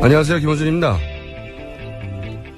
안녕하세요, 김원준입니다.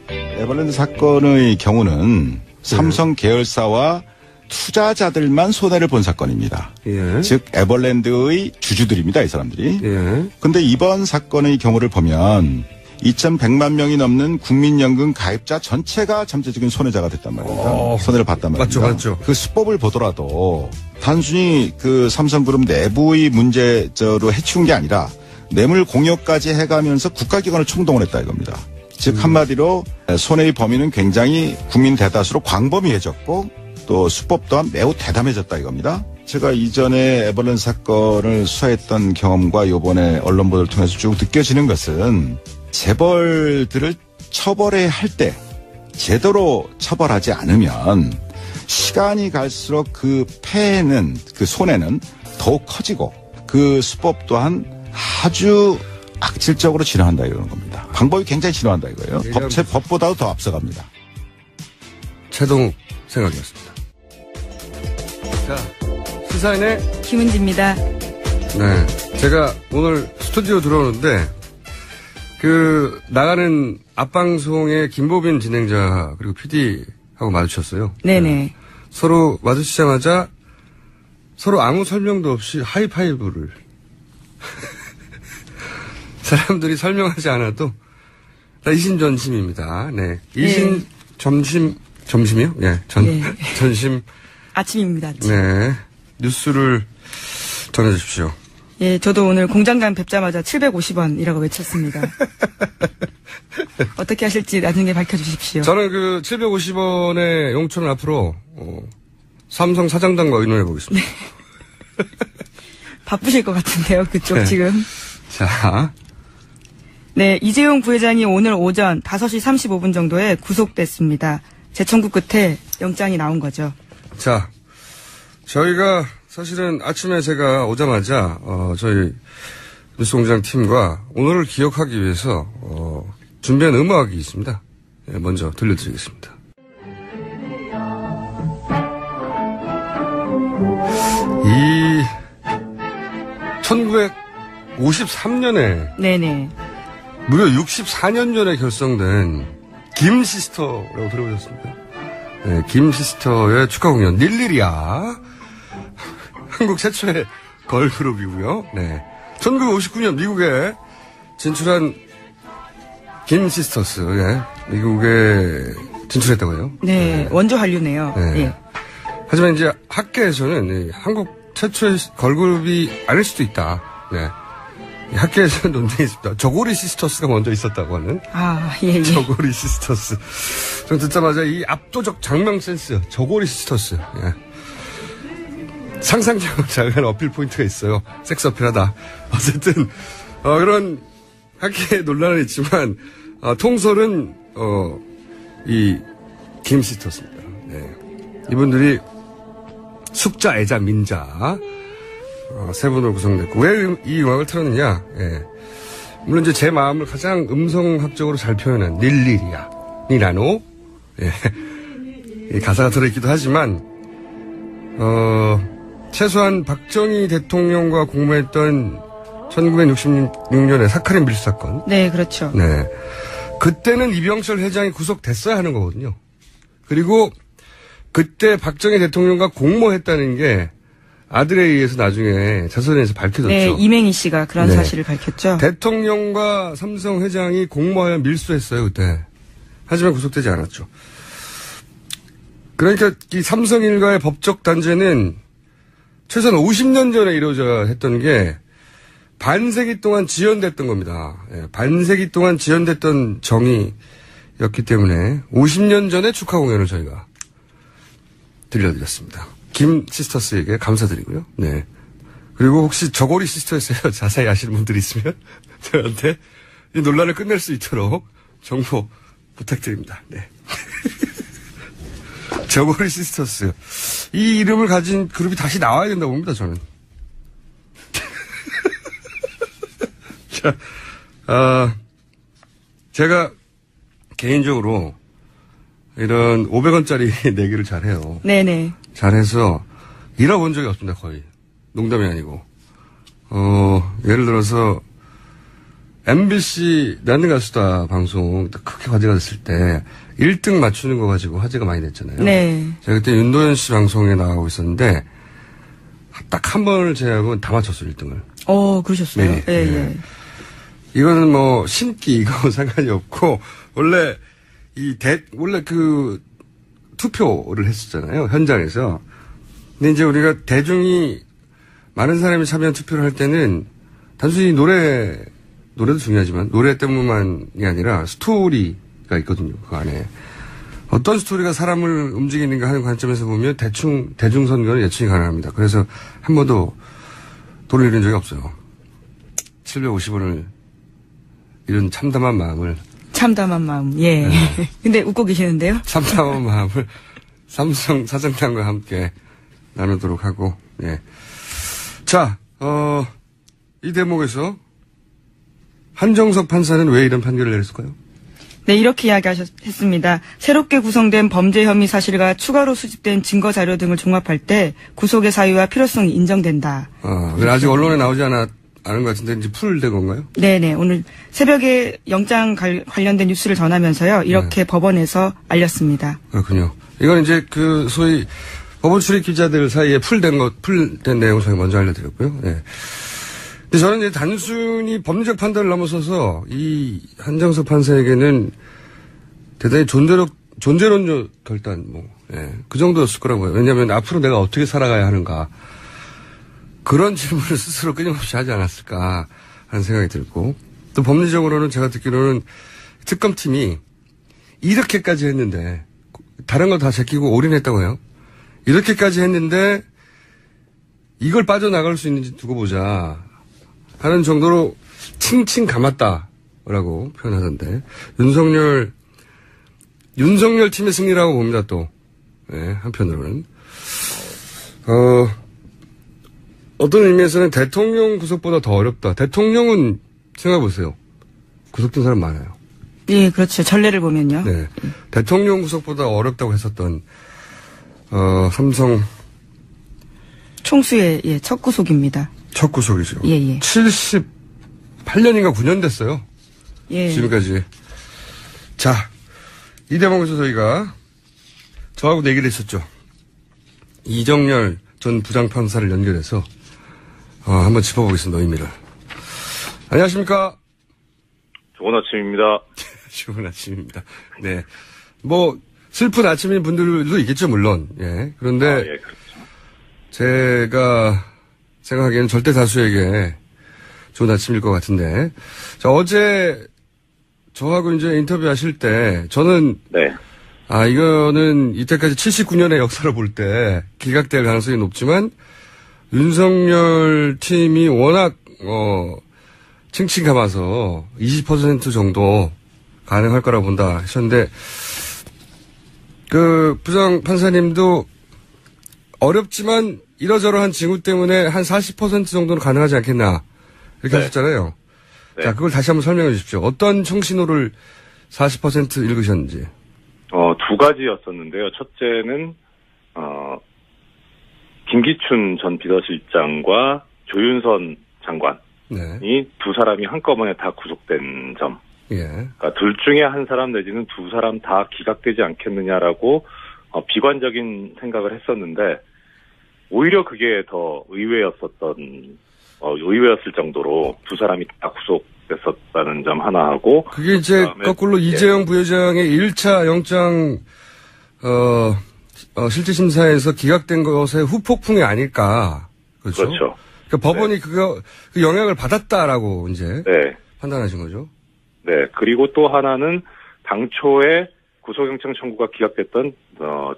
에버랜드 사건의 경우는 삼성 계열사와 투자자들만 손해를 본 사건입니다. 예. 즉 에버랜드의 주주들입니다, 이 사람들이. 예. 근데 이번 사건의 경우를 보면 2,100만 명이 넘는 국민연금 가입자 전체가 잠재적인 손해자가 됐단 말입니다. 손해를 봤단 말입니다. 맞죠. 그 수법을 보더라도 단순히 그 삼성그룹 내부의 문제로 해치운 게 아니라 뇌물 공여까지 해가면서 국가기관을 총동원했다 이겁니다. 즉 한마디로 손해의 범위는 굉장히 국민 대다수로 광범위해졌고 또 수법 또한 매우 대담해졌다 이겁니다. 제가 이전에 에버랜드 사건을 수사했던 경험과 이번에 언론 보도를 통해서 쭉 느껴지는 것은 재벌들을 처벌해야 할 때 제대로 처벌하지 않으면 시간이 갈수록 그 폐해는, 그 손해는 더욱 커지고 그 수법 또한 아주 악질적으로 진화한다 이러는 겁니다. 방법이 굉장히 진화한다 이거예요. 법보다도 더 앞서갑니다. 최동욱 생각이었습니다. 자, 시사인의 김은지입니다. 네, 제가 오늘 스튜디오 들어오는데 나가는 앞방송의 김보빈 진행자 그리고 PD하고 마주쳤어요. 네네. 서로 마주치자마자 서로 아무 설명도 없이 하이파이브를 사람들이 설명하지 않아도 다 이신전심입니다. 네. 점심이요? 예. 전심. 아침입니다. 아침. 네. 뉴스를 전해주십시오. 예, 저도 오늘 공장장 뵙자마자 750원이라고 외쳤습니다. 어떻게 하실지 나중에 밝혀주십시오. 저는 750원의 용돈을 앞으로, 삼성 사장단과 의논해보겠습니다. 네. 바쁘실 것 같은데요, 그쪽 네. 지금. 자. 네, 이재용 부회장이 오늘 오전 5시 35분 정도에 구속됐습니다. 재청구 끝에 영장이 나온 거죠. 자, 저희가 사실은 아침에 제가 오자마자 저희 뉴스공장 팀과 오늘을 기억하기 위해서 준비한 음악이 있습니다. 네, 먼저 들려드리겠습니다. 이 1953년에 네네. 무려 64년 전에 결성된 김 시스터라고 들어보셨습니까? 네, 김 시스터의 축하 공연 닐리리아 한국 최초의 걸그룹이고요. 네, 1959년 미국에 진출한 김 시스터스, 예, 미국에 진출했다고요? 네, 원조 한류네요. 네. 예. 하지만 이제 학계에서는 한국 최초의 걸그룹이 아닐 수도 있다. 네. 학계에서는 논쟁이 있습니다. 저고리 시스터스가 먼저 있었다고 하는. 아, 예. 저고리 시스터스. 전 듣자마자 이 압도적 장명 센스, 저고리 시스터스. 예. 상상력을 자극하는 어필 포인트가 있어요. 섹스 어필하다. 어쨌든, 그런 학계 논란은 있지만, 통설은, 이, 김 시스터스입니다. 네. 이분들이 숙자, 애자, 민자, 세 분으로 구성됐고, 왜 이 음악을 틀었느냐, 예. 물론 이제 제 마음을 가장 음성학적으로 잘 표현한 닐리리아, 니나노, 예. 이 가사가 들어있기도 하지만, 최소한 박정희 대통령과 공모했던 1966년의 사카린 밀수 사건. 네, 그렇죠. 네. 그때는 이병철 회장이 구속됐어야 하는 거거든요. 그리고 그때 박정희 대통령과 공모했다는 게 아들에 의해서 나중에 자서전에서 밝혀졌죠. 네, 이맹희 씨가 그런 네. 사실을 밝혔죠. 대통령과 삼성 회장이 공모하여 밀수했어요, 그때. 하지만 구속되지 않았죠. 그러니까 이 삼성 일가의 법적 단죄는 최소한 50년 전에 이루어져야 했던 게 반세기 동안 지연됐던 겁니다. 예, 반세기 동안 지연됐던 정의였기 때문에 50년 전에 축하 공연을 저희가 들려드렸습니다. 김 시스터스에게 감사드리고요. 네. 그리고 혹시 저고리 시스터스에서 자세히 아시는 분들이 있으면 저한테 이 논란을 끝낼 수 있도록 정보 부탁드립니다. 네. 저고리 시스터스. 이 이름을 가진 그룹이 다시 나와야 된다고 봅니다, 저는. 자, 제가 개인적으로 이런 500원짜리 내기를 잘해요. 네네. 잘해서 잃어본 적이 없습니다, 거의. 농담이 아니고. 예를 들어서 MBC 나는 가수다 방송 크게 화제가 됐을 때 1등 맞추는 거 가지고 화제가 많이 됐잖아요. 네. 제가 그때 윤도현 씨 방송에 나가고 있었는데 딱 한 번을 제외하고 다 맞췄어요, 1등을. 그러셨어요? 네. 예, 네. 예. 이거는 뭐 신기 이거 상관이 없고 원래 원래 그 투표를 했었잖아요, 현장에서. 근데 이제 우리가 대중이 많은 사람이 참여한 투표를 할 때는 단순히 노래도 중요하지만 노래 때문만이 아니라 스토리가 있거든요, 그 안에. 어떤 스토리가 사람을 움직이는가 하는 관점에서 보면 대중 선거는 예측이 가능합니다. 그래서 한 번도 돈을 잃은 적이 없어요. 750원을 이런 참담한 마음을. 참담한 마음, 예. 네. 근데 웃고 계시는데요? 참담한 마음을 삼성 사장님과 함께 나누도록 하고, 예. 자, 이 대목에서 한정석 판사는 왜 이런 판결을 내렸을까요? 네, 이렇게 이야기했습니다. 새롭게 구성된 범죄 혐의 사실과 추가로 수집된 증거 자료 등을 종합할 때 구속의 사유와 필요성이 인정된다. 아직 언론에 나오지 않은 것 같은데 이제 풀된 건가요? 네네. 오늘 새벽에 영장 관련된 뉴스를 전하면서요. 이렇게 법원에서 알렸습니다. 그렇군요. 이건 이제 그 소위 법원 출입 기자들 사이에 풀된 내용 저희 먼저 알려드렸고요. 네. 근데 저는 이제 단순히 법리적 판단을 넘어서서 이 한정석 판사에게는 대단히 존재론적 결단, 그 정도였을 거라고요. 왜냐하면 앞으로 내가 어떻게 살아가야 하는가. 그런 질문을 스스로 끊임없이 하지 않았을까 하는 생각이 들고, 또 법리적으로는 제가 듣기로는 특검팀이 이렇게까지 했는데, 다른 거 다 제끼고 올인했다고 해요. 이렇게까지 했는데, 이걸 빠져나갈 수 있는지 두고 보자 하는 정도로 칭칭 감았다라고 표현하던데, 윤석열 팀의 승리라고 봅니다, 또. 네, 한편으로는. 어떤 의미에서는 대통령 구속보다 더 어렵다. 대통령은 생각해보세요. 구속된 사람 많아요. 예, 그렇죠. 전례를 보면요. 네. 대통령 구속보다 어렵다고 했었던, 삼성. 총수의, 첫 구속입니다. 첫 구속이죠. 예. 78년인가 9년 됐어요. 예. 지금까지. 자, 이 대목에서 저하고 내기를 했었죠. 이정열 전 부장판사를 연결해서, 한번 짚어보겠습니다, 의미를. 안녕하십니까? 좋은 아침입니다. 좋은 아침입니다. 네. 슬픈 아침인 분들도 있겠죠, 물론. 예. 그런데, 예, 그렇죠. 제가 생각하기에는 절대 다수에게 좋은 아침일 것 같은데. 자, 어제 저하고 이제 인터뷰 하실 때, 저는. 네. 이거는 이때까지 79년의 역사를 볼 때 기각될 가능성이 높지만, 윤석열 팀이 워낙, 칭칭 감아서 20% 정도 가능할 거라고 본다 하셨는데, 그 부장 판사님도 어렵지만 이러저러한 징후 때문에 한 40% 정도는 가능하지 않겠나 이렇게 하셨잖아요. 네. 자, 그걸 다시 한번 설명해 주십시오. 어떤 청신호를 40% 읽으셨는지. 두 가지였었는데요. 첫째는 김기춘 전 비서실장과 조윤선 장관이 두 사람이 한꺼번에 다 구속된 점. 예. 그러니까 둘 중에 한 사람 내지는 두 사람 다 기각되지 않겠느냐라고 비관적인 생각을 했었는데, 오히려 그게 더 의외였을 정도로 두 사람이 다 구속됐었다는 점 하나 하고. 그게 이제 거꾸로 이재용 부회장의 1차 영장, 실질 심사에서 기각된 것의 후폭풍이 아닐까. 그렇죠? 그렇죠. 그러니까 법원이 그 영향을 받았다라고 이제. 판단하신 거죠? 네. 그리고 또 하나는 당초에 구속영장 청구가 기각됐던,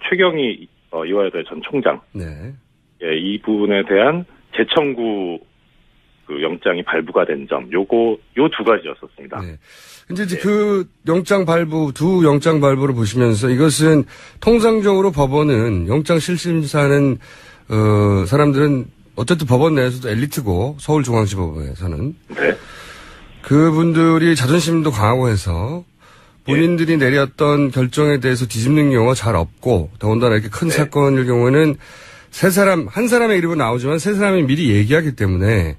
최경희, 이화여대 전 총장. 네. 예, 이 부분에 대한 재청구 그 영장이 발부가 된 점, 요 두 가지였었습니다. 네. 근데 이제 그 두 영장 발부를 보시면서 이것은 통상적으로 법원은 영장 실질심사하는, 사람들은 어쨌든 법원 내에서도 엘리트고, 서울중앙지법에서는. 네. 그분들이 자존심도 강하고 해서 본인들이 내렸던 결정에 대해서 뒤집는 경우가 잘 없고, 더군다나 이렇게 큰 사건일 경우에는 한 사람의 이름은 나오지만 세 사람이 미리 얘기하기 때문에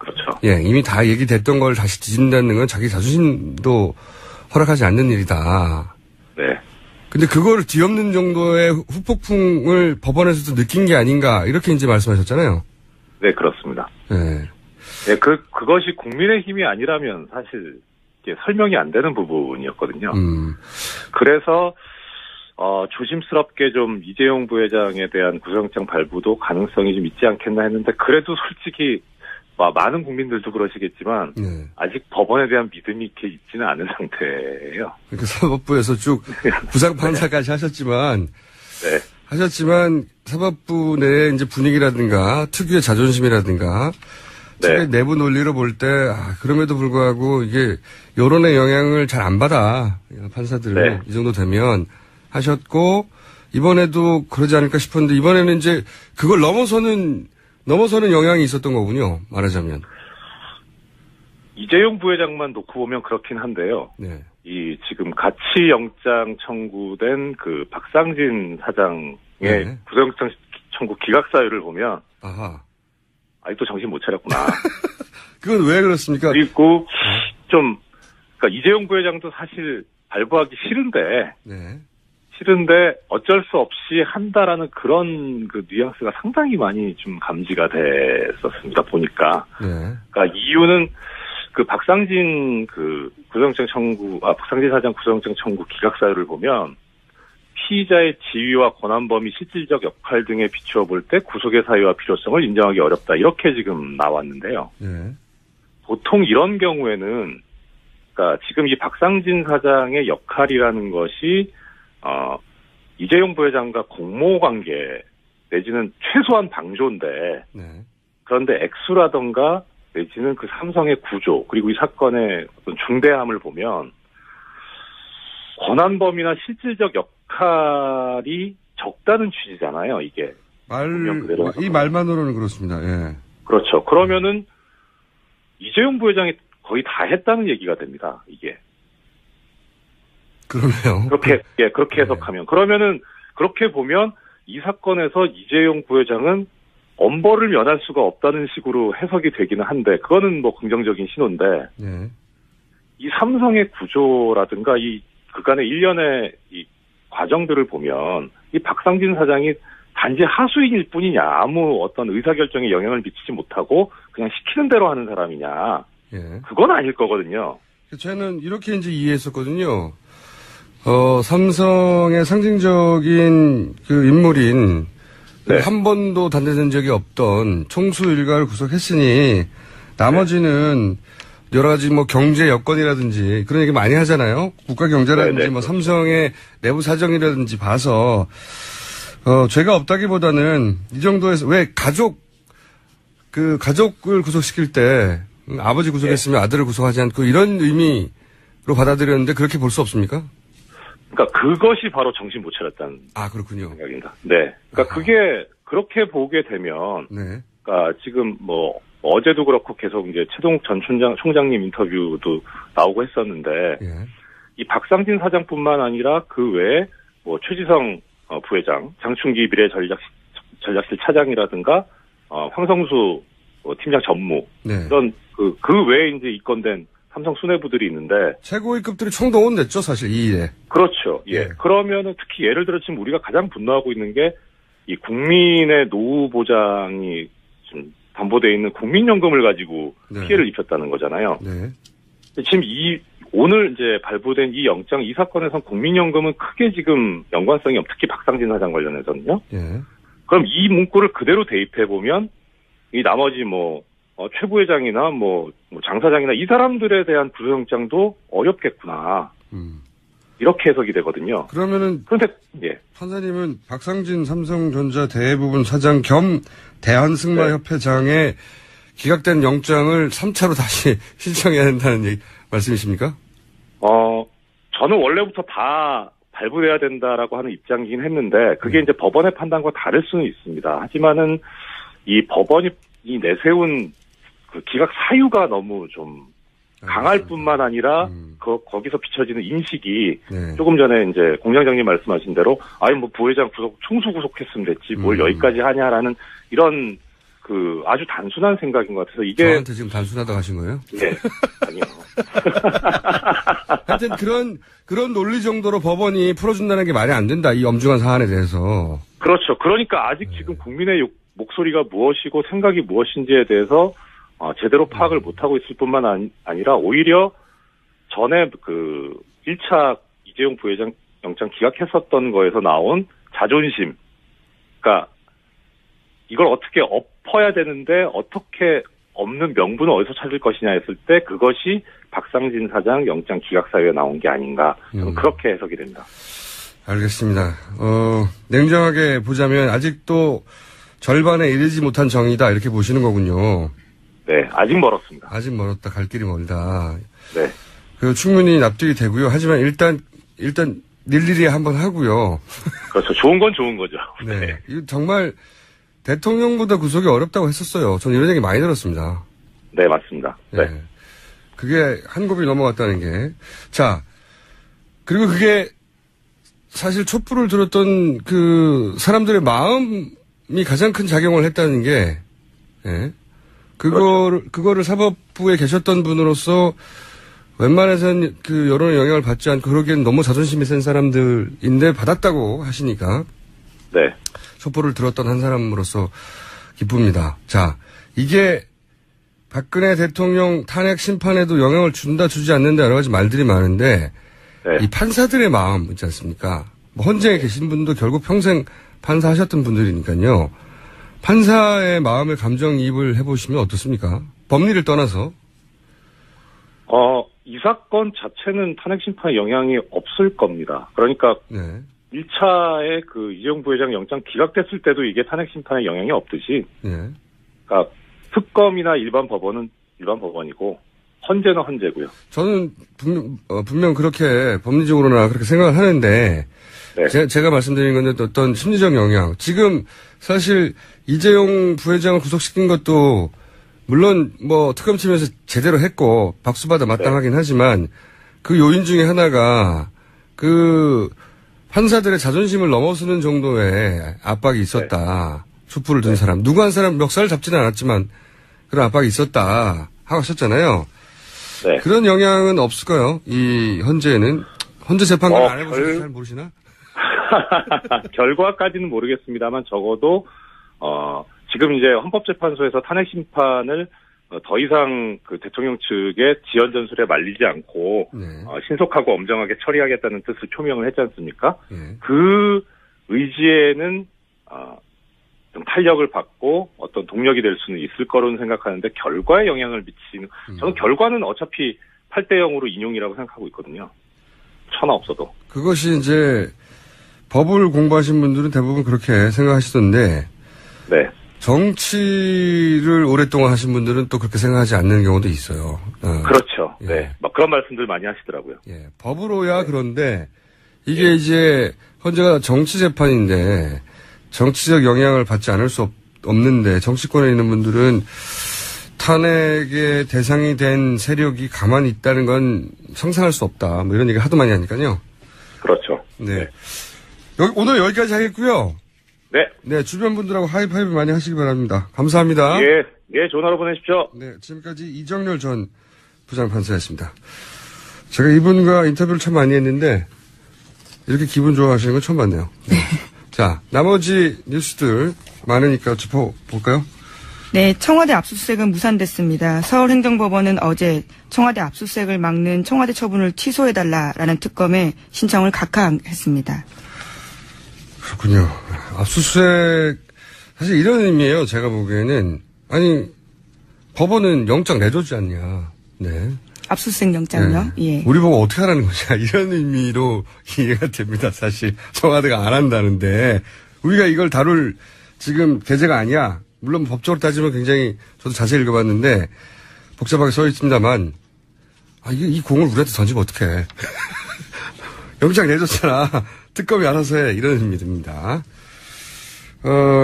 그렇죠. 예, 이미 다 얘기됐던 걸 다시 뒤진다는 건 자기 자존심도 허락하지 않는 일이다. 네. 근데 그거를 뒤엎는 정도의 후폭풍을 법원에서도 느낀 게 아닌가, 이렇게 이제 말씀하셨잖아요. 네, 그렇습니다. 네. 네, 그것이 국민의힘이 아니라면 사실 이게 설명이 안 되는 부분이었거든요. 그래서 조심스럽게 좀 이재용 부회장에 대한 구속영장 발부도 가능성이 좀 있지 않겠나 했는데, 그래도 솔직히 많은 국민들도 그러시겠지만 네. 아직 법원에 대한 믿음이 이렇게 있지는 않은 상태예요. 그러니까 사법부에서 쭉 부장판사까지 하셨지만 사법부 내에 이제 분위기라든가 특유의 자존심이라든가 특유의 내부 논리로 볼 때 그럼에도 불구하고 이게 여론의 영향을 잘 안 받아 판사들은 이 정도 되면 하셨고, 이번에도 그러지 않을까 싶었는데 이번에는 이제 그걸 넘어서는 영향이 있었던 거군요. 말하자면. 이재용 부회장만 놓고 보면 그렇긴 한데요. 네. 이 지금 가치 영장 청구된 그 박상진 사장의 구속영장 청구 기각 사유를 보면 아직도 정신 못 차렸구나. 그건 왜 그렇습니까? 그리고 그러니까 이재용 부회장도 사실 발부하기 싫은데 어쩔 수 없이 한다라는 그런 그 뉘앙스가 상당히 많이 좀 감지가 됐었습니다, 보니까. 그러니까 이유는 그 박상진 박상진 사장 구속영장 청구 기각 사유를 보면 피의자의 지위와 권한 범위, 실질적 역할 등에 비추어 볼 때 구속의 사유와 필요성을 인정하기 어렵다. 이렇게 지금 나왔는데요. 보통 이런 경우에는 그러니까 지금 이 박상진 사장의 역할이라는 것이 이재용 부회장과 공모관계 내지는 최소한 방조인데 그런데 액수라던가 내지는 그 삼성의 구조 그리고 이 사건의 어떤 중대함을 보면 권한범위나 실질적 역할이 적다는 취지잖아요, 이게. 이 말만으로는 그렇습니다. 예. 그렇죠. 그러면은 이재용 부회장이 거의 다 했다는 얘기가 됩니다, 이게. 그러네요. 그렇게 해석하면. 그러면은, 그렇게 보면, 이 사건에서 이재용 부회장은 엄벌을 면할 수가 없다는 식으로 해석이 되기는 한데, 그거는 뭐 긍정적인 신호인데, 이 삼성의 구조라든가, 이 그간의 일련의 이 과정들을 보면, 이 박상진 사장이 단지 하수인일 뿐이냐, 아무 어떤 의사결정에 영향을 미치지 못하고, 그냥 시키는 대로 하는 사람이냐, 그건 아닐 거거든요. 저는 이렇게 이제 이해했었거든요. 삼성의 상징적인 그 인물인 한 번도 단죄된 적이 없던 총수 일가를 구속했으니 나머지는 여러 가지 뭐 경제 여건이라든지 그런 얘기 많이 하잖아요. 국가 경제라든지 뭐 삼성의 내부 사정이라든지 봐서 죄가 없다기보다는 이 정도에서 왜 가족을 구속시킬 때 아버지 구속했으면 아들을 구속하지 않고 이런 의미로 받아들였는데 그렇게 볼 수 없습니까? 그러니까 그것이 바로 정신 못 차렸다는 그렇군요. 생각입니다. 네. 그러니까 그게 그렇게 보게 되면 그러니까 지금 뭐 어제도 그렇고 계속 이제 최동 전 총장님 인터뷰도 나오고 했었는데 이 박상진 사장뿐만 아니라 그 외에 뭐 최지성 부회장, 장충기 미래전략실 차장이라든가 황성수 팀장 전무 이런 그 외에 이제 입건된 삼성 수뇌부들이 있는데 최고위급들이 총동원됐죠, 사실 이 일에. 그렇죠. 예. 그러면은 특히 예를 들어 지금 우리가 가장 분노하고 있는 게 이 국민의 노후 보장이 좀 담보되어 있는 국민연금을 가지고 피해를 입혔다는 거잖아요. 지금 오늘 이제 발부된 이 영장 이 사건에선 국민연금은 크게 지금 연관성이 특히 박상진 사장 관련해서는요. 그럼 이 문구를 그대로 대입해 보면 이 나머지 최 부회장이나 장 사장이나 이 사람들에 대한 구속영장도 어렵겠구나. 이렇게 해석이 되거든요. 그러면은 그런데 판사님은 박상진 삼성전자 대부분 사장 겸 대한승마협회장의 기각된 영장을 3차로 다시 신청해야 된다는 말씀이십니까? 저는 원래부터 다 발부돼야 된다라고 하는 입장이긴 했는데 그게 이제 법원의 판단과 다를 수는 있습니다. 하지만은 이 법원이 내세운 그 기각 사유가 너무 좀 강할 뿐만 아니라 거기서 비춰지는 인식이 조금 전에 이제 공장장님 말씀하신 대로 부회장 총수 구속했으면 됐지 뭘 여기까지 하냐라는 이런 아주 단순한 생각인 것 같아서 이게. 저한테 지금 단순하다고 하신 거예요? 네. 아니요. 하여튼 그런 논리 정도로 법원이 풀어준다는 게 말이 안 된다. 이 엄중한 사안에 대해서. 그렇죠. 그러니까 아직 지금 국민의 목소리가 무엇이고 생각이 무엇인지에 대해서 제대로 파악을 못하고 있을 뿐만 아니라 오히려 전에 1차 이재용 부회장 영장 기각했었던 거에서 나온 자존심. 그러니까 이걸 어떻게 엎어야 되는데 어떻게 없는 명분을 어디서 찾을 것이냐 했을 때 그것이 박상진 사장 영장 기각 사유에 나온 게 아닌가. 저는 그렇게 해석이 됩니다. 알겠습니다. 냉정하게 보자면 아직도 절반에 이르지 못한 정의다 이렇게 보시는 거군요. 네, 아직 멀었습니다. 아직 멀었다. 갈 길이 멀다. 네. 충분히 납득이 되고요. 하지만 일단 일일이 한번 하고요. 그렇죠. 좋은 건 좋은 거죠. 네. 이거 정말 대통령보다 구속이 어렵다고 했었어요. 저는 이런 얘기 많이 들었습니다. 네, 맞습니다. 네. 그게 한 곱이 넘어갔다는 게. 자, 그리고 그게 사실 촛불을 들었던 사람들의 마음이 가장 큰 작용을 했다는 게, 예. 그거를 사법부에 계셨던 분으로서 웬만해서는 여론의 영향을 받지 않고 그러기엔 너무 자존심이 센 사람들인데 받았다고 하시니까. 네. 촛불을 들었던 한 사람으로서 기쁩니다. 자, 이게 박근혜 대통령 탄핵 심판에도 영향을 준다 주지 않는다 여러 가지 말들이 많은데 네. 이 판사들의 마음 있지 않습니까? 헌재에 계신 분도 결국 평생 판사하셨던 분들이니까요. 판사의 마음의 감정이입을 해보시면 어떻습니까? 법리를 떠나서. 이 사건 자체는 탄핵 심판에 영향이 없을 겁니다. 그러니까 네. 1차에 이재용 부회장 영장 기각됐을 때도 이게 탄핵 심판에 영향이 없듯이, 네. 그러니까 특검이나 일반 법원은 일반 법원이고 헌재는 헌재고요. 저는 분명 그렇게 법리적으로나 그렇게 생각을 하는데 네. 제가 말씀드린 건데 어떤 심리적 영향. 지금 사실 이재용 부회장을 구속시킨 것도 물론 특검 치면서 제대로 했고 박수받아 마땅하긴 네. 하지만 그 요인 중에 하나가 판사들의 자존심을 넘어서는 정도의 압박이 있었다. 네. 촛불을 든 네. 사람. 누구 한 사람 멱살을 잡지는 않았지만 그런 압박이 있었다. 하고 하셨잖아요. 네. 그런 영향은 없을까요? 이 헌재는. 헌재 재판관 안 해보셔서 잘 모르시나? 결과까지는 모르겠습니다만 적어도 지금 이제 헌법재판소에서 탄핵 심판을 더 이상 대통령 측의 지연 전술에 말리지 않고 네. 신속하고 엄정하게 처리하겠다는 뜻을 표명을 했지 않습니까? 네. 그 의지에는 좀 탄력을 받고 어떤 동력이 될 수는 있을 거로는 생각하는데 결과에 영향을 미치는 저는 결과는 어차피 8대0으로 인용이라고 생각하고 있거든요. 천하 없어도. 그것이 이제 법을 공부하신 분들은 대부분 그렇게 생각하시던데 네. 정치를 오랫동안 하신 분들은 또 그렇게 생각하지 않는 경우도 있어요. 그렇죠. 예. 네. 그런 말씀들 많이 하시더라고요. 예. 법으로야 네. 그런데 이게 이제 헌재가 정치 재판인데 정치적 영향을 받지 않을 수 없는데 정치권에 있는 분들은 탄핵의 대상이 된 세력이 가만히 있다는 건 상상할 수 없다. 이런 얘기 하도 많이 하니까요. 그렇죠. 네. 오늘 여기까지 하겠고요. 네. 네, 주변 분들하고 하이파이브 많이 하시기 바랍니다. 감사합니다. 예, 좋은 하루 보내십시오. 네, 지금까지 이정렬 전 부장판사였습니다. 제가 이분과 인터뷰를 참 많이 했는데 이렇게 기분 좋아하시는 건 처음 봤네요. 네. 자, 나머지 뉴스들 많으니까 짚어볼까요? 네, 청와대 압수수색은 무산됐습니다. 서울행정법원은 어제 청와대 압수수색을 막는 청와대 처분을 취소해달라라는 특검의 신청을 각하했습니다. 그렇군요. 압수수색 사실 이런 의미예요. 제가 보기에는 법원은 영장 내줬지 않냐. 네. 압수수색 영장요? 네. 예. 우리 보고 어떻게 하라는 거냐. 이런 의미로 이해가 됩니다. 사실 청와대가 안 한다는데 우리가 이걸 다룰 지금 계제가 아니야. 물론 법적으로 따지면 굉장히 저도 자세히 읽어봤는데 복잡하게 써 있습니다만 이 공을 우리한테 던지면 어떡해. 영장 내줬잖아. 특검이 알아서 해. 이런 의미입니다.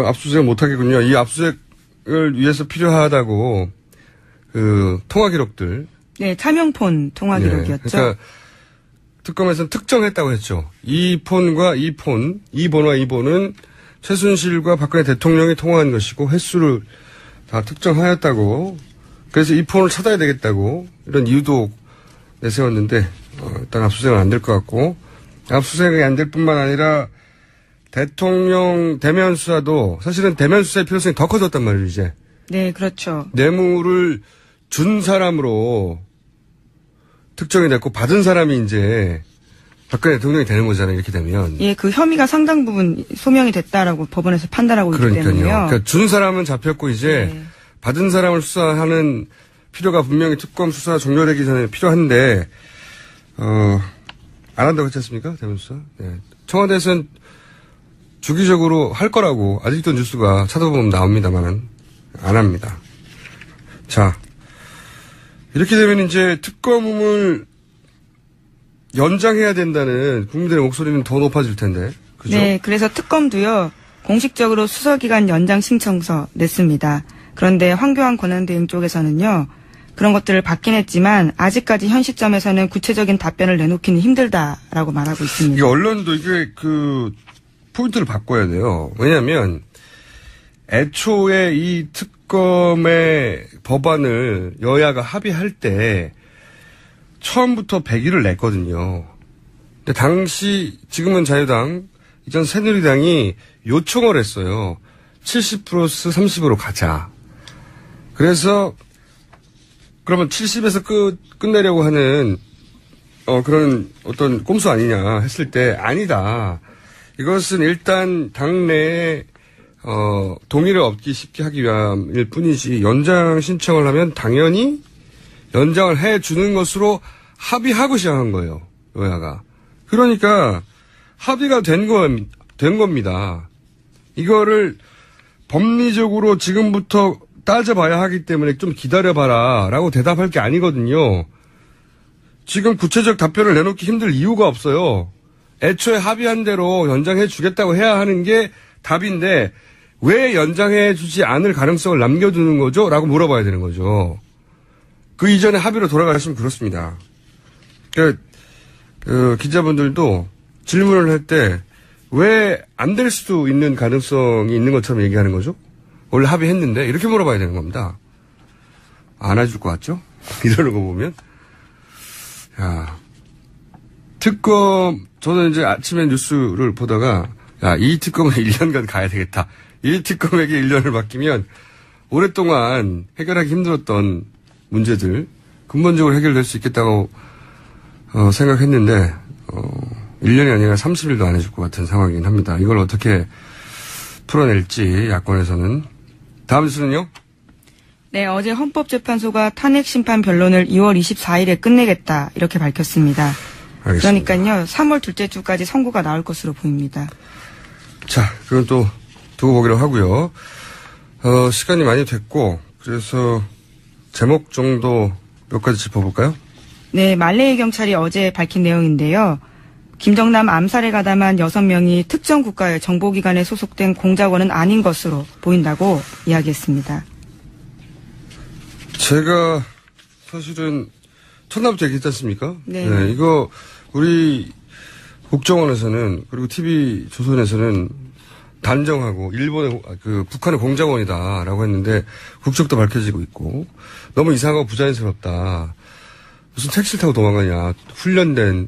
압수수색 못하겠군요. 이 압수수색을 위해서 필요하다고 통화 기록들. 네, 차명폰 통화 기록이었죠. 네, 그러니까 특검에서는 특정했다고 했죠. 이 폰과 이 폰, 이 번호와 이 번호는 최순실과 박근혜 대통령이 통화한 것이고 횟수를 다 특정하였다고 그래서 이 폰을 찾아야 되겠다고 이런 이유도 내세웠는데 일단 압수수색은 안 될 것 같고 압수수색이 안 될 뿐만 아니라 대통령 대면 수사도 사실은 대면 수사의 필요성이 더 커졌단 말이에요 이제. 네, 그렇죠. 뇌물을 준 사람으로 특정이 됐고 받은 사람이 이제 박근혜 대통령이 되는 거잖아요. 이렇게 되면. 예, 그 혐의가 상당 부분 소명이 됐다라고 법원에서 판단하고 있기 때문에요. 그러니까 준 사람은 잡혔고 이제 네. 받은 사람을 수사하는 필요가 분명히 특검 수사 종료되기 전에 필요한데 안 한다고 했지 않습니까? 대면 수사. 네. 청와대에서는 주기적으로 할 거라고 아직도 뉴스가 찾아보면 나옵니다만은 안 합니다. 자, 이렇게 되면 이제 특검을 연장해야 된다는 국민들의 목소리는 더 높아질 텐데. 그죠? 네, 그래서 특검도요, 공식적으로 수사기간 연장 신청서 냈습니다. 그런데 황교안 권한대행 쪽에서는요, 그런 것들을 받긴 했지만, 아직까지 현 시점에서는 구체적인 답변을 내놓기는 힘들다라고 말하고 있습니다. 이게 언론도 이게 포인트를 바꿔야 돼요. 왜냐면, 애초에 이 특검의 법안을 여야가 합의할 때, 처음부터 100일을 냈거든요. 근데 당시 지금은 자유당, 이전 새누리당이 요청을 했어요. 70 플러스 30으로 가자. 그래서 그러면 70에서 끝내려고 하는 그런 어떤 꼼수 아니냐 했을 때 아니다. 이것은 일단 당내에 동의를 얻기 쉽게 하기 위함일 뿐이지 연장 신청을 하면 당연히 연장을 해주는 것으로 합의하고 시작한 거예요. 여야가. 그러니까 합의가 된 겁니다. 이거를 법리적으로 지금부터 따져봐야 하기 때문에 좀 기다려봐라 라고 대답할 게 아니거든요. 지금 구체적 답변을 내놓기 힘들 이유가 없어요. 애초에 합의한 대로 연장해 주겠다고 해야 하는 게 답인데 왜 연장해 주지 않을 가능성을 남겨두는 거죠? 라고 물어봐야 되는 거죠. 그 이전에 합의로 돌아가시면 그렇습니다. 기자분들도 질문을 할 때 왜 안 될 수도 있는 가능성이 있는 것처럼 얘기하는 거죠? 원래 합의했는데 이렇게 물어봐야 되는 겁니다. 안 해줄 것 같죠? 이러는 거 보면. 야, 특검 저는 이제 아침에 뉴스를 보다가 이 특검은 1년간 가야 되겠다. 이 특검에게 1년을 맡기면 오랫동안 해결하기 힘들었던 문제들 근본적으로 해결될 수 있겠다고 생각했는데 1년이 아니라 30일도 안 해줄 것 같은 상황이긴 합니다. 이걸 어떻게 풀어낼지 야권에서는. 다음 뉴스는요? 네, 어제 헌법재판소가 탄핵심판 변론을 2월 24일에 끝내겠다 이렇게 밝혔습니다. 알겠습니다. 그러니까요 3월 둘째 주까지 선고가 나올 것으로 보입니다. 자, 그건 또 두고 보기로 하고요. 시간이 많이 됐고 그래서 제목 정도 몇 가지 짚어볼까요? 네, 말레이 경찰이 어제 밝힌 내용인데요. 김정남 암살에 가담한 6명이 특정 국가의 정보기관에 소속된 공작원은 아닌 것으로 보인다고 이야기했습니다. 제가 사실은 첫날부터 얘기했지 않습니까? 네. 네, 이거 우리 국정원에서는 그리고 TV조선에서는 단정하고 일본의 북한의 공작원이다라고 했는데 국적도 밝혀지고 있고 너무 이상하고 부자연스럽다. 무슨 택시를 타고 도망가냐. 훈련된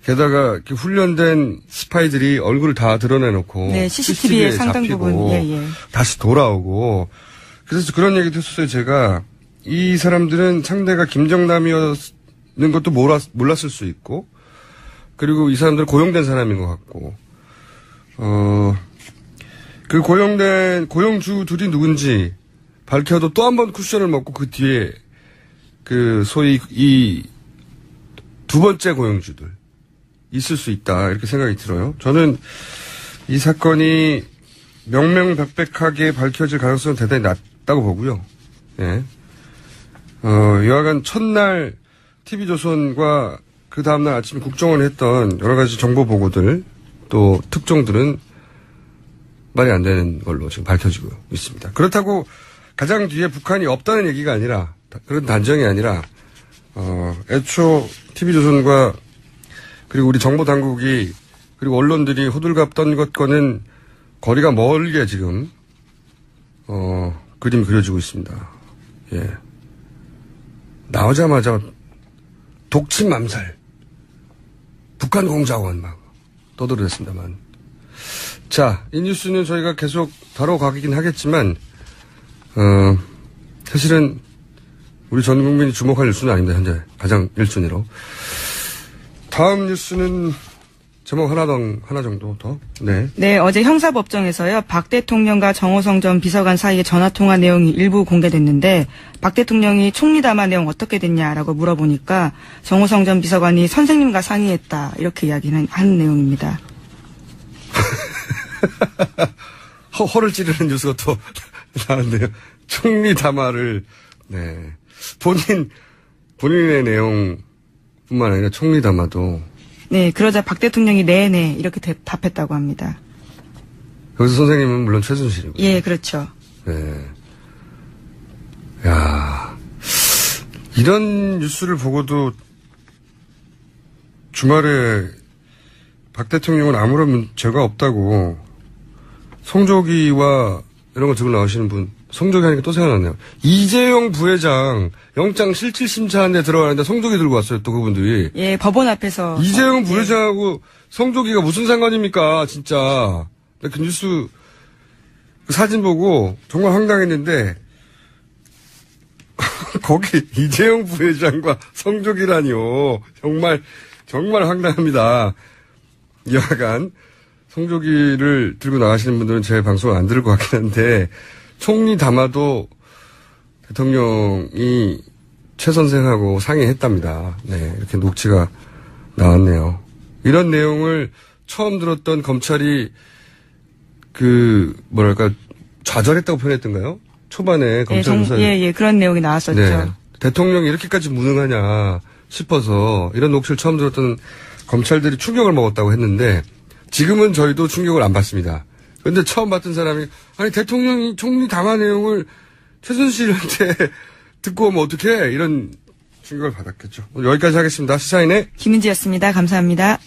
게다가 훈련된 스파이들이 얼굴을 다 드러내놓고 네, CCTV에 상당 부분 다시 돌아오고 그래서 그런 얘기도 했었어요. 제가 이 사람들은 상대가 김정남이었는 것도 몰랐을 수 있고 그리고 이 사람들은 고용된 사람인 것 같고 그 고용주들이 누군지 밝혀도 또 한 번 쿠션을 먹고 그 뒤에 소위 이 두 번째 고용주들 있을 수 있다 이렇게 생각이 들어요. 저는 이 사건이 명명백백하게 밝혀질 가능성은 대단히 낮다고 보고요. 예. 여하간 첫날 TV조선과 그 다음날 아침에 국정원에 했던 여러 가지 정보 보고들 또 특종들은 말이 안 되는 걸로 지금 밝혀지고 있습니다. 그렇다고 가장 뒤에 북한이 없다는 얘기가 아니라 그런 단정이 아니라 애초 TV조선과 그리고 우리 정보당국이 그리고 언론들이 호들갑 떤 것과는 거리가 멀게 지금 그림이 그려지고 있습니다. 예. 나오자마자 독침 암살. 북한 공작원 막 떠들어댔습니다만. 자, 이 뉴스는 저희가 계속 다뤄가긴 하겠지만, 사실은 우리 전 국민이 주목할 뉴스는 아닙니다. 현재 가장 1순위로. 다음 뉴스는 제목 하나 정도 더. 네. 네, 어제 형사법정에서요. 박 대통령과 정호성 전 비서관 사이의 전화통화 내용이 일부 공개됐는데 박 대통령이 총리 담화 내용 어떻게 됐냐라고 물어보니까 정호성 전 비서관이 선생님과 상의했다 이렇게 이야기는 한 내용입니다. 허를 찌르는 뉴스가 또 나왔네요. 총리 담화를 네. 본인의 내용뿐만 아니라 총리 담화도 네, 그러자 박 대통령이 네네 이렇게 답했다고 합니다. 여기서 선생님은 물론 최순실이고. 예, 그렇죠. 네. 야, 이런 뉴스를 보고도 주말에 박 대통령은 아무런 죄가 없다고 송조기와 이런 거 들고 나오시는 분, 송조기 하니까 또 생각났네요. 이재용 부회장 영장 실질 심사하는데 들어가는데 송조기 들고 왔어요, 또 그분들이. 예, 법원 앞에서. 이재용 부회장하고 송조기가 무슨 상관입니까, 진짜. 그 뉴스, 그 사진 보고 정말 황당했는데, 거기 이재용 부회장과 송조기라니요. 정말 황당합니다. 여하간, 송조기를 들고 나가시는 분들은 제 방송을 안 들을 것 같긴 한데, 총리 담화도 대통령이 최 선생하고 상의했답니다. 네, 이렇게 녹취가 나왔네요. 이런 내용을 처음 들었던 검찰이 좌절했다고 표현했던가요? 초반에 검찰 조사. 예, 그런 내용이 나왔었죠. 네, 대통령이 이렇게까지 무능하냐 싶어서 이런 녹취를 처음 들었던 검찰들이 충격을 먹었다고 했는데 지금은 저희도 충격을 안 받습니다. 그런데 처음 봤던 사람이 아니 대통령이 총리 담화 내용을 최순실한테 듣고 오면 어떡해 이런 충격을 받았겠죠. 오늘 여기까지 하겠습니다. 시사인의 김은지였습니다. 감사합니다.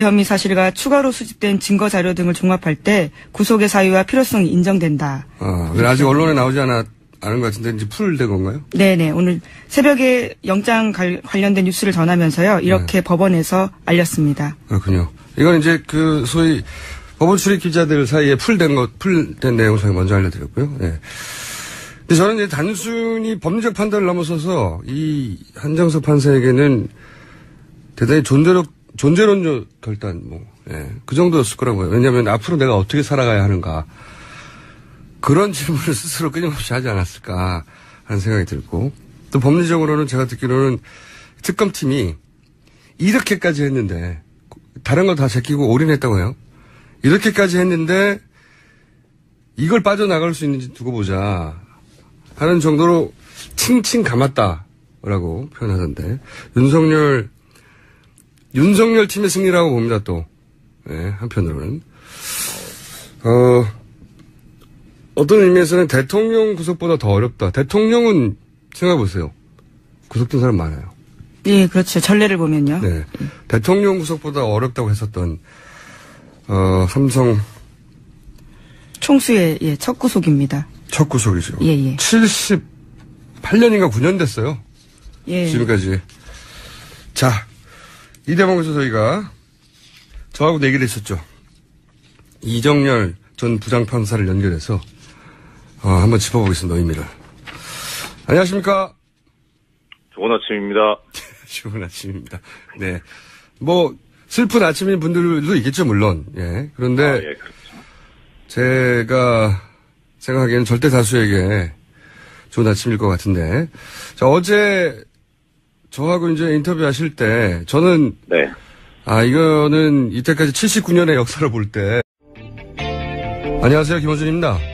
혐의 사실과 추가로 수집된 증거 자료 등을 종합할 때 구속의 사유와 필요성이 인정된다. 아직 언론에 나오지 않은 것 같은데 이제 풀된 건가요? 네네. 오늘 새벽에 영장 관련된 뉴스를 전하면서요. 이렇게 법원에서 알렸습니다. 그렇군요. 이건 이제 그 소위 법원 출입 기자들 사이에 풀된 내용 저희 먼저 알려드렸고요. 네. 근데 저는 이제 단순히 법리적 판단을 넘어서서 이 한정석 판사에게는 대단히 존재론적 결단, 그 정도였을 거라고 봐요. 왜냐하면 앞으로 내가 어떻게 살아가야 하는가. 그런 질문을 스스로 끊임없이 하지 않았을까 하는 생각이 들고, 또 법리적으로는 제가 듣기로는 특검팀이 이렇게까지 했는데, 다른 거 다 제끼고 올인했다고 해요. 이렇게까지 했는데, 이걸 빠져나갈 수 있는지 두고 보자 하는 정도로 칭칭 감았다라고 표현하던데, 윤석열 팀의 승리라고 봅니다, 또. 네, 한편으로는. 어떤 의미에서는 대통령 구속보다 더 어렵다. 대통령은 생각해보세요. 구속된 사람 많아요. 예, 그렇죠. 전례를 보면요. 네. 대통령 구속보다 어렵다고 했었던, 삼성. 총수의, 첫 구속입니다. 첫 구속이죠. 예. 78년인가 9년 됐어요. 예. 지금까지. 자, 이 대목에서 저하고 내기를 했었죠. 이정열 전 부장판사를 연결해서, 한번 짚어보겠습니다, 의미를. 안녕하십니까? 좋은 아침입니다. 좋은 아침입니다. 네. 슬픈 아침인 분들도 있겠죠, 물론. 예. 그런데, 예, 그렇죠. 제가 생각하기에는 절대 다수에게 좋은 아침일 것 같은데. 자, 어제, 저하고 이제 인터뷰 하실 때, 저는. 네. 이거는 이때까지 79년의 역사를 볼 때. 안녕하세요, 김호준입니다.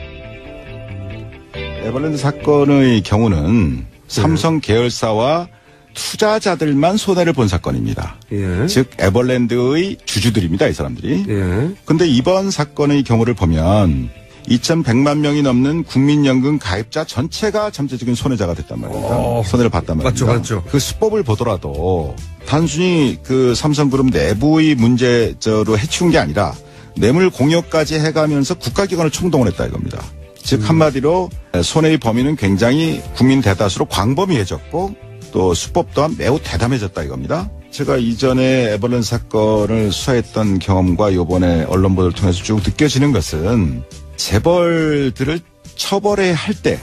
에버랜드 사건의 경우는 삼성 계열사와 투자자들만 손해를 본 사건입니다. 예. 즉 에버랜드의 주주들입니다, 이 사람들이. 예. 근데 이번 사건의 경우를 보면 2,100만 명이 넘는 국민연금 가입자 전체가 잠재적인 손해자가 됐단 말입니다. 손해를 봤단 말입니다. 맞죠. 그 수법을 보더라도 단순히 그 삼성그룹 내부의 문제로 해치운 게 아니라 뇌물 공여까지 해가면서 국가기관을 총동원했다 이겁니다. 즉 한마디로 손해의 범위는 굉장히 국민 대다수로 광범위해졌고 또 수법 또한 매우 대담해졌다 이겁니다. 제가 이전에 에버랜드 사건을 수사했던 경험과 이번에 언론 보도를 통해서 쭉 느껴지는 것은 재벌들을 처벌해야 할 때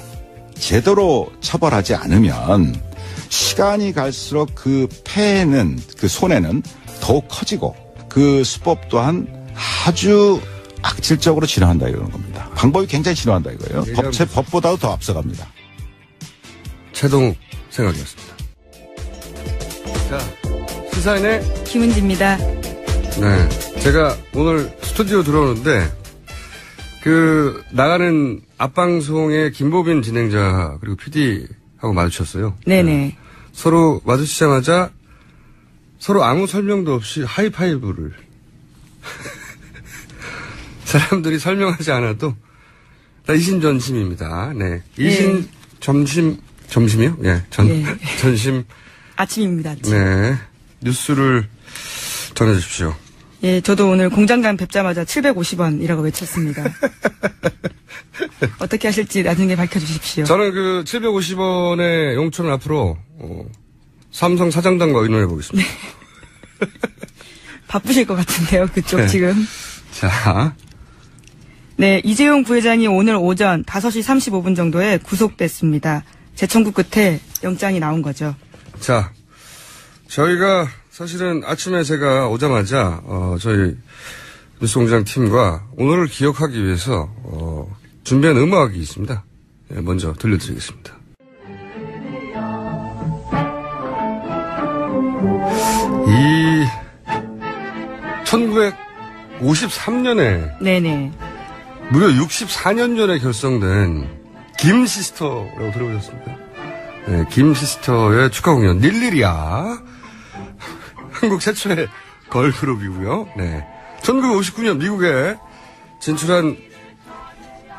제대로 처벌하지 않으면 시간이 갈수록 그 폐해는 그 손해는 더욱 커지고 그 수법 또한 아주 악질적으로 진화한다 이러는 겁니다. 방법이 굉장히 진화한다 이거예요. 법보다도 더 앞서갑니다. 최동욱 생각이었습니다. 자, 시사인의 김은지입니다. 네, 제가 오늘 스튜디오 들어오는데 나가는 앞방송의 김보빈 진행자 그리고 PD하고 마주쳤어요. 네네. 서로 마주치자마자 서로 아무 설명도 없이 하이파이브를 사람들이 설명하지 않아도 다 이신전심입니다. 네, 점심이요? 예, 전심 아침입니다. 아침. 네, 뉴스를 전해주십시오. 예, 저도 오늘 공장장 뵙자마자 750원이라고 외쳤습니다. 어떻게 하실지 나중에 밝혀주십시오. 저는 750원의 용돈을 앞으로 삼성 사장단과 의논해 보겠습니다. 네. 바쁘실 것 같은데요, 그쪽 네. 지금. 자. 네, 이재용 부회장이 오늘 오전 5시 35분 정도에 구속됐습니다. 재청구 끝에 영장이 나온 거죠. 자, 저희가 사실은 아침에 제가 오자마자 저희 뉴스공장 팀과 오늘을 기억하기 위해서 준비한 음악이 있습니다. 네, 먼저 들려드리겠습니다. 이 1953년에 네네. 무려 64년 전에 결성된 김시스터라고 들어보셨습니까? 네, 김시스터의 축하 공연 닐리리아 한국 최초의 걸그룹이고요. 네, 1959년 미국에 진출한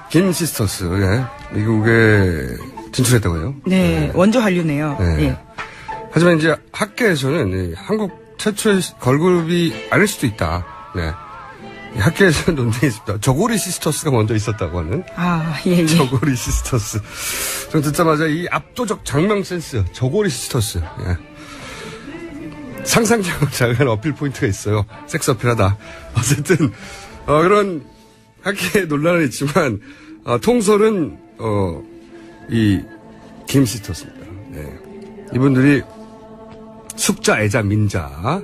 김시스터스, 네, 미국에 진출했다고 해요. 네, 원조 한류네요. 네. 예. 하지만 이제 학계에서는 한국 최초의 걸그룹이 아닐 수도 있다. 네. 학계에서는 논쟁이 있습니다. 저고리 시스터스가 먼저 있었다고 하는. 아, 예. 저고리 시스터스. 전 듣자마자 이 압도적 장명 센스. 저고리 시스터스. 예. 상상력을 자극하는 어필 포인트가 있어요. 섹스 어필하다. 어쨌든, 그런 학계에 논란은 있지만, 통설은, 이, 김시스터스입니다. 네. 이분들이 숙자, 애자, 민자,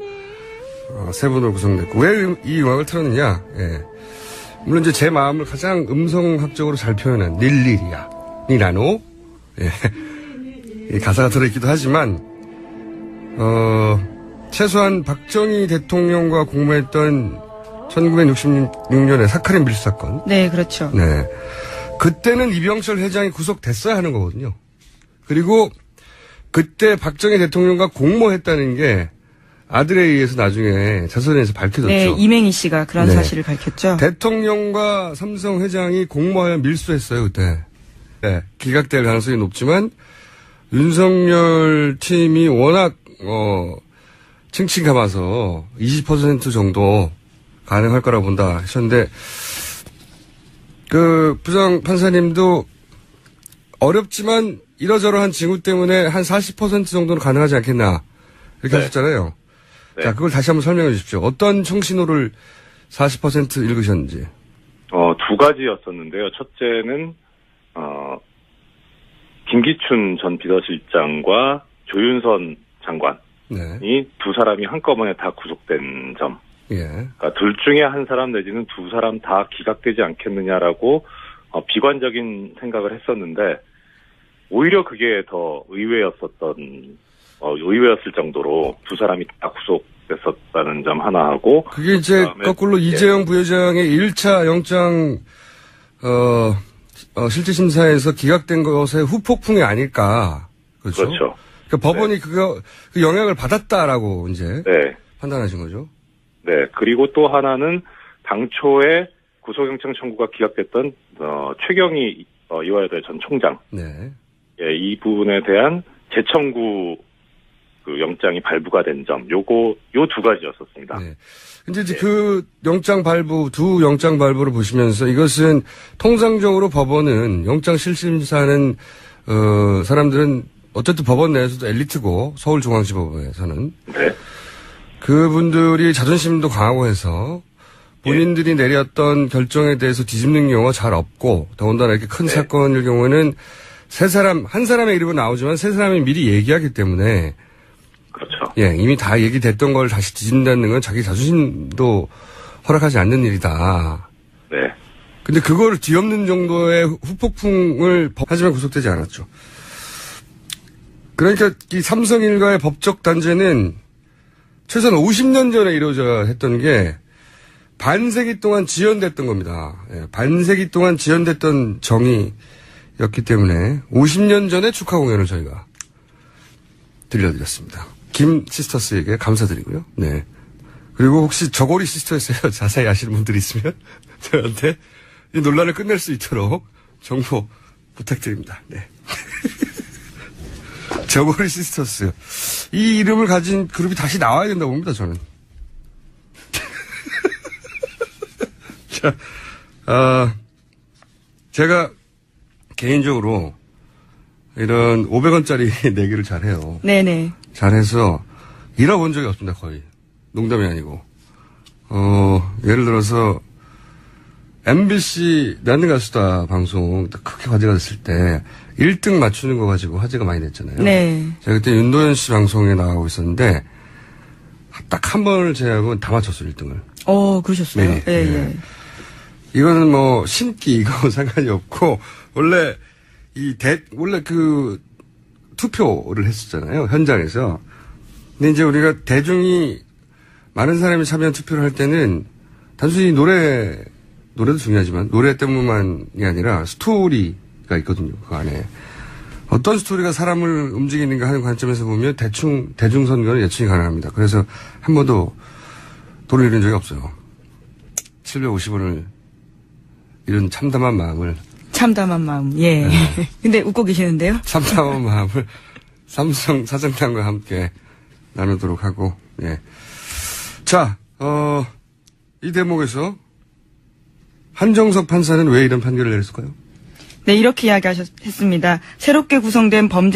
세 분으로 구성됐고, 왜 이 음악을 틀었느냐, 예. 물론 이제 제 마음을 가장 음성학적으로 잘 표현한 닐리리아, 니나노, 예. 이 가사가 들어있기도 하지만, 최소한 박정희 대통령과 공모했던 1966년의 사카린 밀수 사건. 네, 그렇죠. 네. 그때는 이병철 회장이 구속됐어야 하는 거거든요. 그리고 그때 박정희 대통령과 공모했다는 게 아들에 의해서 나중에 자서전에서 밝혀졌죠. 네, 이맹희 씨가 그런 네. 사실을 밝혔죠. 대통령과 삼성 회장이 공모하여 밀수했어요, 그때. 네, 기각될 가능성이 높지만 윤석열 팀이 워낙 칭칭 감아서 20% 정도 가능할 거라고 본다 하셨는데 그 부장 판사님도 어렵지만 이러저러한 징후 때문에 한 40% 정도는 가능하지 않겠나 이렇게 하셨잖아요. 네. 자, 그걸 다시 한번 설명해 주십시오. 어떤 총신호를 40% 읽으셨는지. 두 가지였었는데요. 첫째는 김기춘 전 비서실장과 조윤선 장관이 네. 두 사람이 한꺼번에 다 구속된 점. 예. 그러니까 둘 중에 한 사람 내지는 두 사람 다 기각되지 않겠느냐라고 비관적인 생각을 했었는데 오히려 그게 더 의외였을 정도로 두 사람이 다 구속됐었다는 점 하나 하고 그게 이제 거꾸로 이재용 부회장의 1차 영장 실질 심사에서 기각된 것의 후폭풍이 아닐까. 그렇죠. 그렇죠. 그러니까 법원이 그 영향을 받았다라고 이제 네. 판단하신 거죠. 네. 그리고 또 하나는 당초에 구속영장 청구가 기각됐던 최경희 이화여대 전 총장, 네. 예, 이 부분에 대한 재청구 그 영장이 발부가 된 점, 요 두 가지였었습니다. 네. 근데 이제 그 두 영장 발부를 보시면서 이것은 통상적으로 법원은 영장 실심사는 사람들은 어쨌든 법원 내에서도 엘리트고 서울중앙지법에서는 네. 그분들이 자존심도 강하고 해서 본인들이 내렸던 결정에 대해서 뒤집는 경우가 잘 없고 더군다나 이렇게 큰 사건일 경우에는 한 사람의 이름은 나오지만 세 사람이 미리 얘기하기 때문에 그렇죠. 예, 이미 다 얘기됐던 걸 다시 뒤진다는 건 자기 자존심도 허락하지 않는 일이다. 네. 근데 그거를 뒤엎는 정도의 후폭풍을 하지만 구속되지 않았죠. 그러니까 이 삼성 일가의 법적 단죄는 최소한 50년 전에 이루어져야 했던 게 반세기 동안 지연됐던 겁니다. 예, 반세기 동안 지연됐던 정의였기 때문에 50년 전에 축하 공연을 저희가 들려드렸습니다. 김 시스터스에게 감사드리고요. 네. 그리고 혹시 저고리 시스터스에 자세히 아시는 분들이 있으면 저한테 이 논란을 끝낼 수 있도록 정보 부탁드립니다. 네. 저고리 시스터스. 이 이름을 가진 그룹이 다시 나와야 된다고 봅니다, 저는. 자, 제가 개인적으로 이런 500원짜리 내기를 잘해요. 네네. 잘해서 잃어본 적이 없습니다, 거의. 농담이 아니고. 예를 들어서 MBC 나는 가수다 방송 크게 화제가 됐을 때 1등 맞추는 거 가지고 화제가 많이 됐잖아요. 네. 제가 그때 윤도현 씨 방송에 나가고 있었는데 딱 한 번을 제외하고 다 맞췄어요, 1등을. 그러셨어요? 네. 예, 네. 예. 이거는 뭐 신기 이거 상관이 없고 원래 원래 그 투표를 했었잖아요, 현장에서. 근데 이제 우리가 대중이 많은 사람이 참여한 투표를 할 때는 단순히 노래도 중요하지만 노래 때문만이 아니라 스토리가 있거든요, 그 안에. 어떤 스토리가 사람을 움직이는가 하는 관점에서 보면 대중 선거는 예측이 가능합니다. 그래서 한 번도 돈을 잃은 적이 없어요. 750원을 이런 참담한 마음을. 참담한 마음, 예. 네. 근데 웃고 계시는데요? 참담한 마음을 삼성 사장님과 함께 나누도록 하고, 예. 자, 이 대목에서 한정석 판사는 왜 이런 판결을 내렸을까요? 네, 이렇게 이야기했습니다. 새롭게 구성된 범죄